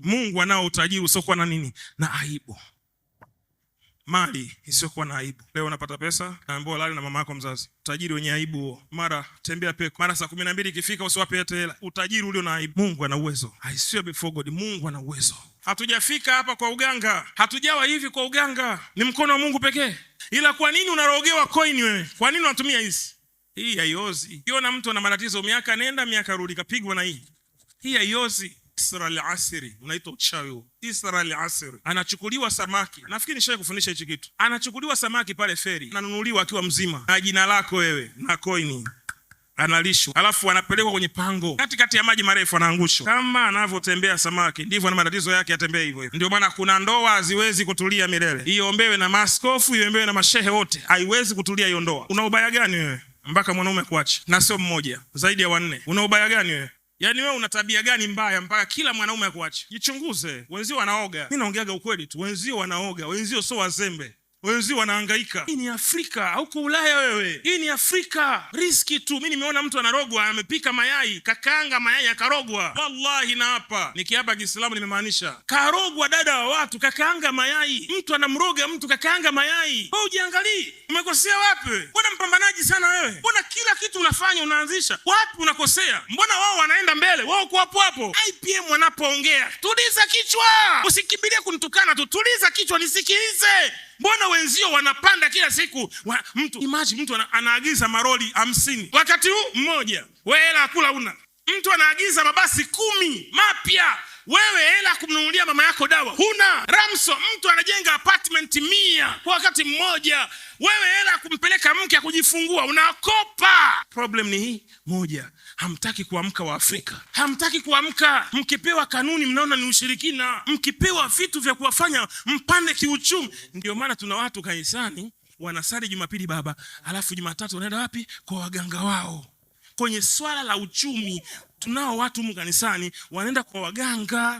Mungu anao utajiri usiokuwa na nini? Na aibu. Mali isiyokuwa na aibu. Leo unapata pesa, naambiwa lali na mama yako mzazi. Utajiri wenye aibu. Mara tembea peko. Mara saa 12 ikifika usiwape hata hela. Utajiri ulio na aibu. Mungu ana uwezo. I swear before God, Mungu ana uwezo. Hatujafika hapa kwa uganga. Hatujawa hivi kwa uganga. Ni mkono wa Mungu pekee. Ila kwa nini unarogewa coin wewe? Kwa nini unatumia hizi? Hii haiozi. Ukiona mtu ana matatizo miaka nenda miaka rudi kapigwa na hii. Hii haiozi. Isra al-Asri, unaitwa uchawi. Isra al-Asri. Anachukuliwa samaki. Nafikiri nishaye kufundisha hichi kitu. Anachukuliwa samaki pale feri. Ananunuliwa akiwa mzima. Na jina lako wewe na coin. Analishwa. Alafu anapelekwa kwenye pango. Katikati ya maji marefu anaangushwa. Kama anavyotembea samaki, ndivyo na matatizo yake yatembea hivyo hivyo. Ndio maana kuna ndoa haziwezi kutulia milele. Iombewe na maaskofu, iombewe na mashehe wote. Haiwezi kutulia hiyo ndoa. Una ubaya gani wewe? Mpaka mwanaume kuacha. Na sio mmoja, zaidi ya 4. Una ubaya gani wewe? Yaani wewe una tabia gani mbaya mpaka kila mwanaume akuache? Jichunguze. Wenzio wanaoga. Mimi naongeaga ukweli tu. Wenzio wanaoga, wenzio sio wazembe. Wenzio wanahangaika. Hii ni Afrika, hauko Ulaya wewe. Hii ni Afrika. Riski tu. Mimi nimeona mtu anarogwa, amepika mayai, kakaanga mayai akarogwa. Wallahi na hapa. Nikiapa Kiislamu nimemaanisha. Karogwa dada wa watu, kakaanga mayai. Mtu anamroga mtu kakaanga mayai. Wewe ujiangalie. Umekosea wapi? Mbona mpambanaji sana wewe? Mbona kila kitu unafanya unaanzisha? Wapi unakosea? Mbona wao wanaenda mbele? Wao kwa hapo hapo. IPM wanapoongea, tuliza kichwa. Usikimbilie kunitukana tu. Tuliza kichwa nisikilize. Mbona wenzio wanapanda kila siku? Imagine mtu anaagiza maroli 50. Wakati huu mmoja, wewe hela kula una. Mtu anaagiza mabasi 10 mapya. Wewe hela kumnunulia mama yako dawa huna. Ramso, mtu anajenga apartment 100 kwa wakati mmoja. Wewe hela kumpeleka mke kujifungua unakopa. Problem ni hii moja. Hamtaki kuamka wa Afrika. Hamtaki kuamka. Mkipewa kanuni mnaona ni ushirikina. Mkipewa vitu vya kuwafanya mpande kiuchumi. Ndio maana tuna watu kanisani wanasali Jumapili baba, alafu Jumatatu wanaenda wapi? Kwa waganga wao. Kwenye swala la uchumi tunao watu kanisani wanaenda kwa waganga.